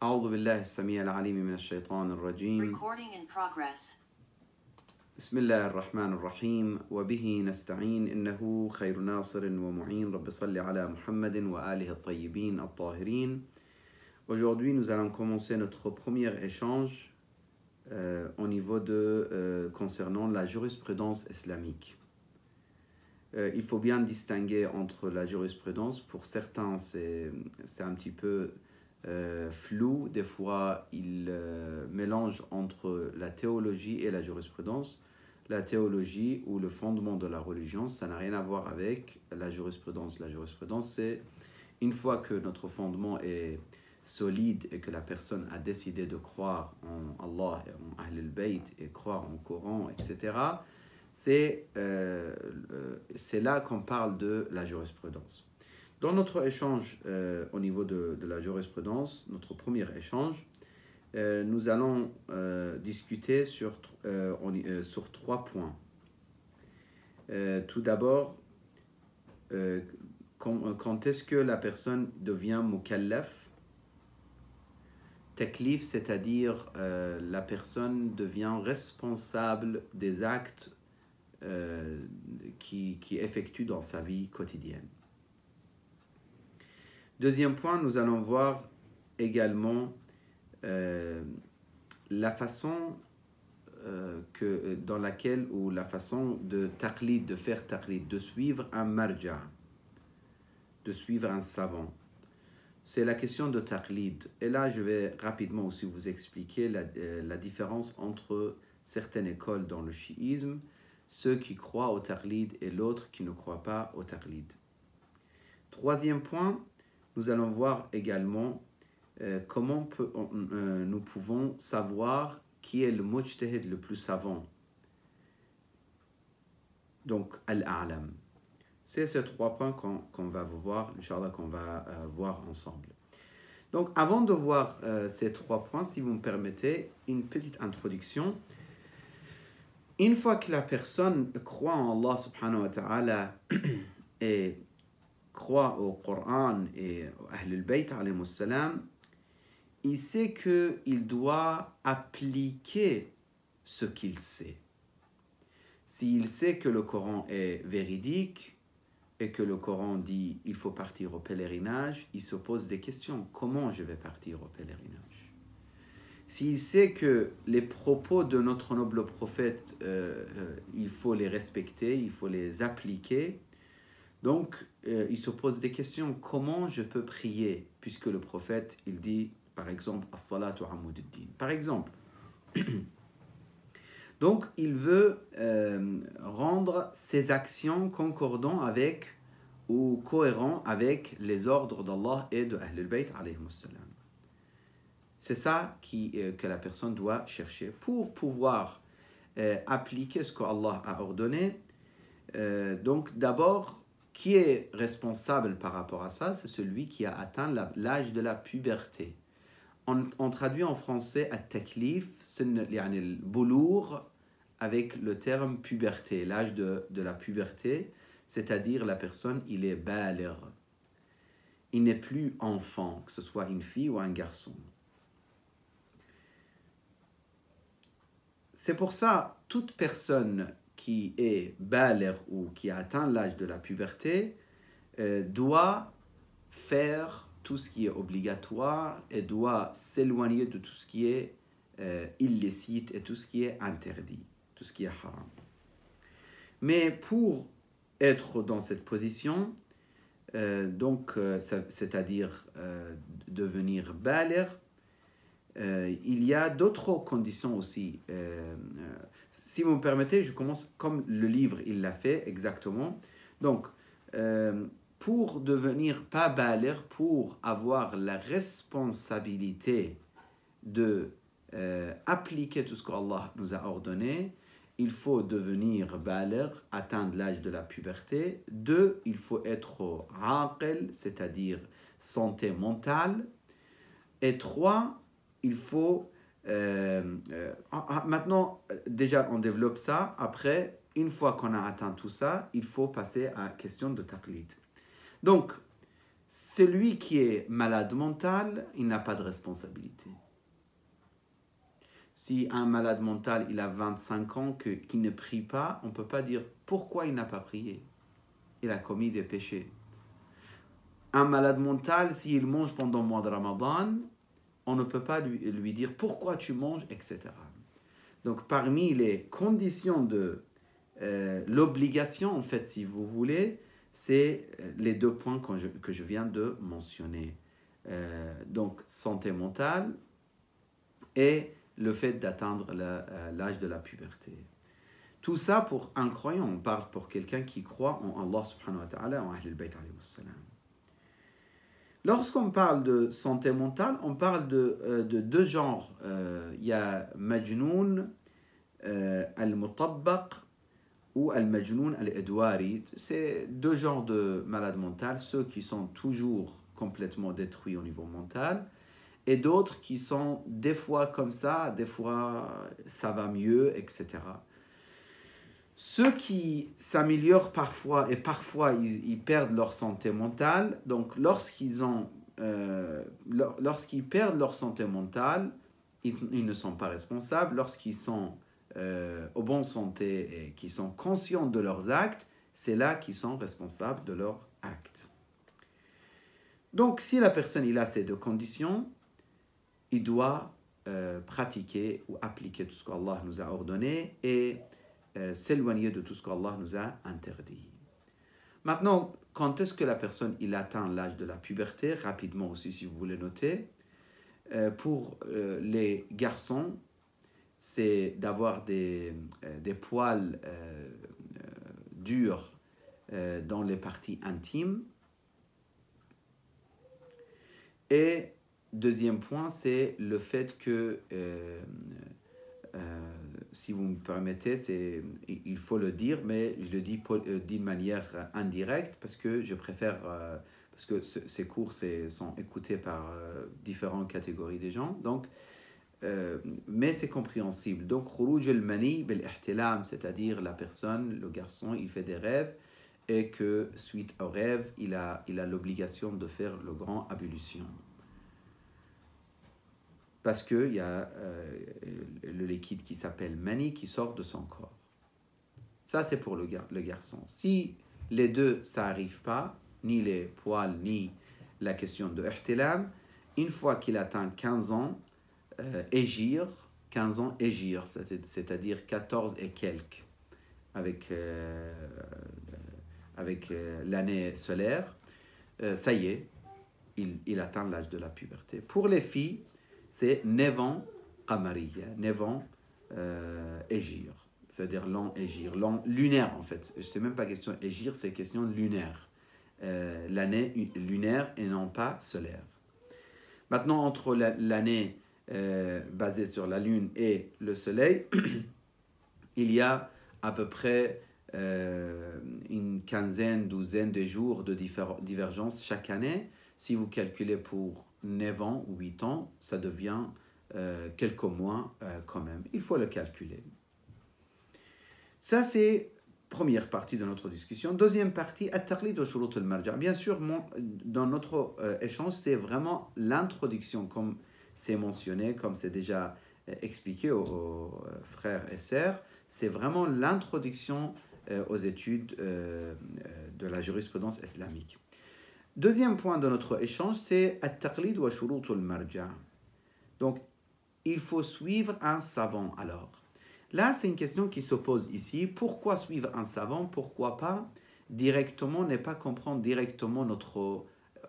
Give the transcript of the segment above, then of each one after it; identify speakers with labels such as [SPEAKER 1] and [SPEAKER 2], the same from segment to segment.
[SPEAKER 1] أعوذ بالله السميع العليم من الشيطان الرجيم.
[SPEAKER 2] Recording in progress.
[SPEAKER 1] بسم الله الرحمن الرحيم وبه نستعين إنه خير ناصر ومعين رب صل على محمد وآله الطيبين الطاهرين. Aujourd'hui, nous allons commencer notre premier échange au niveau concernant la jurisprudence islamique. Il faut bien distinguer entre la jurisprudence. Pour certains, c'est un petit peu flou. Des fois, ils mélangent entre la théologie et la jurisprudence. La théologie ou le fondement de la religion, ça n'a rien à voir avec la jurisprudence. La jurisprudence, c'est une fois que notre fondement est solide et que la personne a décidé de croire en Allah et en Ahl al-Bayt et croire en Coran, etc., c'est là qu'on parle de la jurisprudence. Dans notre échange au niveau de la jurisprudence, notre premier échange, nous allons discuter sur 3 points. Tout d'abord, quand est-ce que la personne devient mukallaf? Taklif, c'est-à-dire la personne devient responsable des actes qui effectue dans sa vie quotidienne. Deuxième point, nous allons voir également la façon dans laquelle, ou la façon de taqlid, de faire taqlid, de suivre un marja, de suivre un savant. C'est la question de taqlid. Et là, je vais rapidement aussi vous expliquer la différence entre certaines écoles dans le chiisme, ceux qui croient au taqlid et l'autre qui ne croient pas au taqlid. Troisième point, nous allons voir également comment nous pouvons savoir qui est le mujtahid le plus savant. Donc, al-a'lam. C'est ces 3 points qu'on va voir, Inch'Allah, qu'on va voir ensemble. Donc, avant de voir ces 3 points, si vous me permettez, une petite introduction. Une fois que la personne croit en Allah subhanahu wa ta'ala et croit au Coran et à Ahl al-Bayt alayhimus salam, il sait qu'il doit appliquer ce qu'il sait. S'il sait que le Coran est véridique et que le Coran dit il faut partir au pèlerinage, il se pose des questions. Comment je vais partir au pèlerinage? S'il sait que les propos de notre noble prophète, il faut les respecter, il faut les appliquer, donc il se pose des questions. Comment je peux prier? Puisque le prophète, il dit, par exemple, « As-salatu amududdin ». Par exemple. Donc, il veut rendre ses actions concordant avec ou cohérents avec les ordres d'Allah et de Ahl al-Bayt alayhimus salam. C'est ça que la personne doit chercher pour pouvoir appliquer ce qu'Allah a ordonné. Donc, d'abord, qui est responsable par rapport à ça? C'est celui qui a atteint l'âge de la puberté. On traduit en français at-taklif, le boulour, avec le terme puberté, l'âge de la puberté, c'est-à-dire la personne, il est baligh. Il n'est plus enfant, que ce soit une fille ou un garçon. C'est pour ça, toute personne qui est baligh ou qui a atteint l'âge de la puberté doit faire tout ce qui est obligatoire et doit s'éloigner de tout ce qui est illicite et tout ce qui est interdit, tout ce qui est haram. Mais pour être dans cette position, c'est-à-dire devenir baligh, il y a d'autres conditions aussi. Si vous me permettez, je commence comme le livre, il l'a fait exactement. Donc, pour devenir pas baligh, pour avoir la responsabilité de appliquer tout ce qu'Allah nous a ordonné, il faut devenir baligh, atteindre l'âge de la puberté. 2, il faut être aqil, c'est-à-dire santé mentale. Et 3, il faut... maintenant, déjà, on développe ça. Après, une fois qu'on a atteint tout ça, il faut passer à la question de taqlid. Donc, celui qui est malade mental, il n'a pas de responsabilité. Si un malade mental, il a 25 ans, qui ne prie pas, on ne peut pas dire pourquoi il n'a pas prié. Il a commis des péchés. Un malade mental, s'il mange pendant le mois de Ramadan, on ne peut pas lui dire pourquoi tu manges, etc. Donc parmi les conditions de l'obligation, en fait, si vous voulez, c'est les deux points que je viens de mentionner. Donc santé mentale et le fait d'atteindre l'âge de la puberté. Tout ça pour un croyant, on parle pour quelqu'un qui croit en Allah subhanahu wa ta'ala, en Ahl al-Bayt alayhi salam. Lorsqu'on parle de santé mentale, on parle de deux genres. Il y a Majnoun al-Mutabbaq ou al-Majnoun al-Edwari. C'est deux genres de malades mentales, ceux qui sont toujours complètement détruits au niveau mental, et d'autres qui sont des fois comme ça, des fois ça va mieux, etc. Ceux qui s'améliorent parfois et parfois ils perdent leur santé mentale, donc lorsqu'ils perdent leur santé mentale, ils ne sont pas responsables. Lorsqu'ils sont en bonne santé et qui sont conscients de leurs actes, c'est là qu'ils sont responsables de leurs actes. Donc si la personne il a ces deux conditions, il doit pratiquer ou appliquer tout ce qu'Allah nous a ordonné et s'éloigner de tout ce qu'Allah nous a interdit. Maintenant, quand est-ce que la personne il atteint l'âge de la puberté? Rapidement aussi, si vous voulez noter. Pour les garçons, c'est d'avoir des poils durs dans les parties intimes. Et deuxième point, c'est le fait que si vous me permettez, il faut le dire, mais je le dis d'une manière indirecte parce que je préfère, parce que ces cours sont écoutés par différentes catégories de gens, donc, mais c'est compréhensible. Donc, khuruj al-mani bil-ihtilam, c'est-à-dire la personne, le garçon, il fait des rêves et que suite au rêve, il a l'obligation de faire le grand ablution. Parce qu'il y a le liquide qui s'appelle mani qui sort de son corps. Ça, c'est pour le garçon. Si les deux, ça n'arrive pas, ni les poils, ni la question de ihtilam, une fois qu'il atteint 15 ans, égir, c'est-à-dire 14 et quelques, avec l'année solaire, ça y est, il atteint l'âge de la puberté. Pour les filles, c'est 9 ans qamariya, 9 ans égir, c'est-à-dire l'an égir, l'an lunaire en fait. C'est même pas question égir, c'est question lunaire. L'année lunaire et non pas solaire. Maintenant, entre l'année basée sur la lune et le soleil, il y a à peu près une quinzaine, douzaine de jours de divergence chaque année. Si vous calculez pour 9 ans ou 8 ans, ça devient quelques mois quand même. Il faut le calculer. Ça, c'est la première partie de notre discussion. Deuxième partie, at-taqlid wa shurut al-marja'. Bien sûr, dans notre échange, c'est vraiment l'introduction, comme c'est mentionné, comme c'est déjà expliqué aux frères et sœurs. C'est vraiment l'introduction aux études de la jurisprudence islamique. Deuxième point de notre échange, c'est at-taqlid wa shurut al-marja'. Donc, il faut suivre un savant alors. Là, c'est une question qui se pose ici. Pourquoi suivre un savant? Pourquoi pas directement, ne pas comprendre directement notre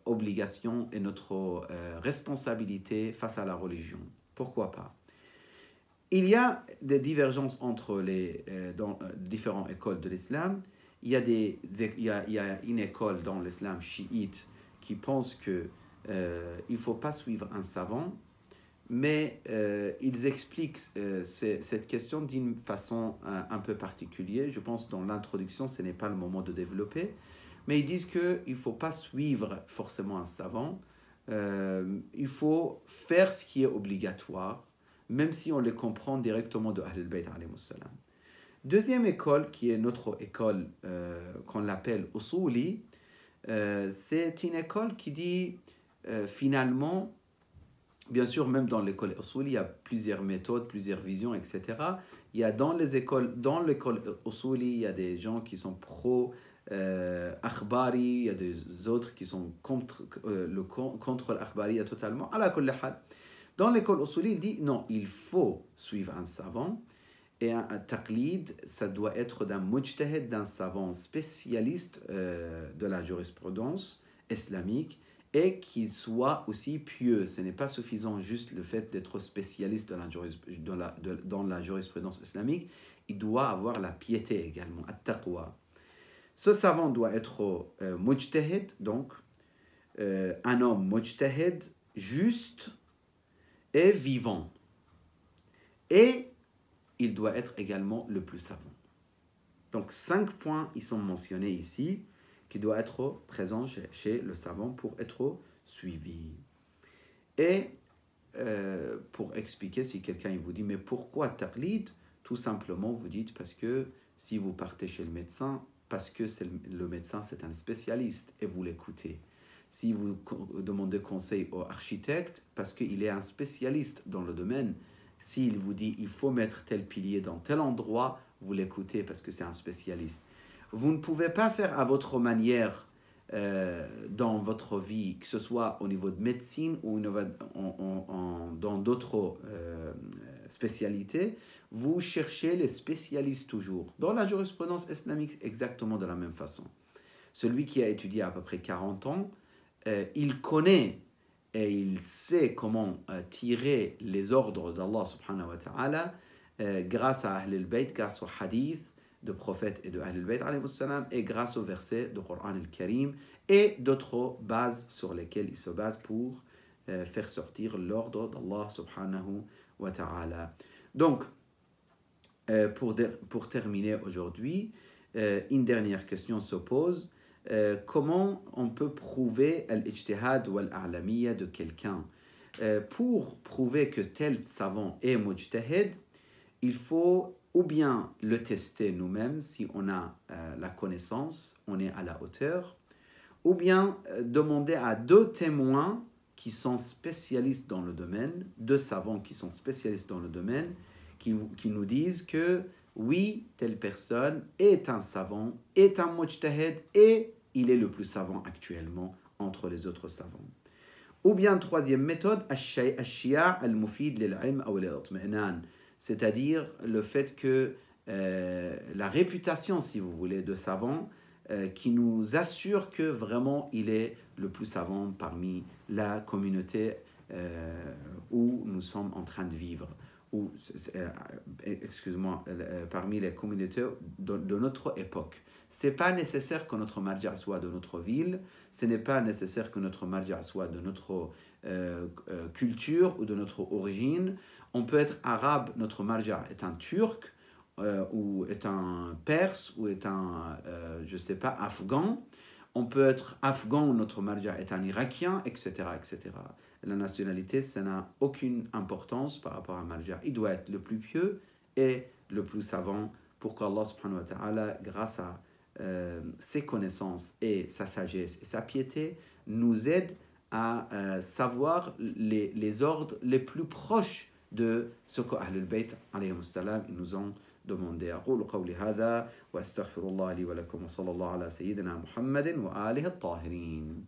[SPEAKER 1] obligation et notre responsabilité face à la religion? Pourquoi pas? Il y a des divergences entre les différentes écoles de l'islam. Il y a une école dans l'islam chiite qui pense qu'il ne faut pas suivre un savant, mais ils expliquent cette question d'une façon un peu particulière. Je pense que dans l'introduction, ce n'est pas le moment de développer, mais ils disent qu'il ne faut pas suivre forcément un savant. Il faut faire ce qui est obligatoire, même si on le comprend directement de Ahl al-Bayt alayhi salam. Deuxième école, qui est notre école qu'on l'appelle Usuli, c'est une école qui dit finalement, bien sûr, même dans l'école Usul, il y a plusieurs méthodes, plusieurs visions, etc. Il y a dans l'école Usul, il y a des gens qui sont pro akhbari, il y a des autres qui sont contre l'akhbari totalement. À la kulli hal. Dans l'école Usul, il dit non, il faut suivre un savant. Et un taqlid, ça doit être d'un mujtahid, d'un savant spécialiste de la jurisprudence islamique et qu'il soit aussi pieux. Ce n'est pas suffisant juste le fait d'être spécialiste dans la jurisprudence islamique. Il doit avoir la piété également, at-taqwa. Ce savant doit être mujtahid, donc un homme mujtahid, juste et vivant. Et il doit être également le plus savant. Donc 5 points, ils sont mentionnés ici, qui doivent être présents chez le savant pour être suivis. Et pour expliquer, si quelqu'un vous dit, mais pourquoi taqlid? Tout simplement, vous dites, parce que si vous partez chez le médecin, parce que le médecin, c'est un spécialiste, et vous l'écoutez. Si vous demandez conseil au architecte, parce qu'il est un spécialiste dans le domaine, s'il vous dit il faut mettre tel pilier dans tel endroit, vous l'écoutez parce que c'est un spécialiste. Vous ne pouvez pas faire à votre manière dans votre vie, que ce soit au niveau de médecine ou dans d'autres spécialités. Vous cherchez les spécialistes toujours. Dans la jurisprudence islamique, exactement de la même façon. Celui qui a étudié à peu près 40 ans, il connaît et il sait comment tirer les ordres d'Allah subhanahu wa ta'ala grâce à Ahl al-Bayt, grâce au hadith de prophètes et de Ahl al-Bayt et grâce au verset du Coran al-Karim et d'autres bases sur lesquelles il se base pour faire sortir l'ordre d'Allah subhanahu wa ta'ala. Donc, pour terminer aujourd'hui, une dernière question se pose. Comment on peut prouver l'ijtihad ou l'a'lamiyya de quelqu'un? Pour prouver que tel savant est mujtahid, il faut ou bien le tester nous-mêmes si on a la connaissance, on est à la hauteur, ou bien demander à 2 témoins qui sont spécialistes dans le domaine, 2 savants qui sont spécialistes dans le domaine, qui nous disent que oui, telle personne est un savant, est un mujtahid et il est le plus savant actuellement entre les autres savants. Ou bien, 3e méthode, al-shiya' al-mufid lil-ilm ou lil-itmi'nan, c'est-à-dire le fait que la réputation, si vous voulez, de savant qui nous assure que vraiment il est le plus savant parmi la communauté où nous sommes en train de vivre. Ou, parmi les communautés de notre époque. Ce n'est pas nécessaire que notre marja' soit de notre ville, ce n'est pas nécessaire que notre marja' soit de notre culture ou de notre origine. On peut être arabe, notre marja' est un turc, ou est un perse, ou est un, afghan. On peut être afghan, notre marja' est un irakien, etc., etc. La nationalité, ça n'a aucune importance par rapport à un marja'. Il doit être le plus pieux et le plus savant pour qu'Allah subhanahu wa ta'ala, grâce à ses connaissances et sa sagesse et sa piété, nous aide à savoir les ordres les plus proches de ce que Ahl al-Bayt alayhim salam nous ont demandé. أقول قولي هذا وأستغفر الله لي ولكم وصلى الله على سيدنا محمد وآله الطاهرين.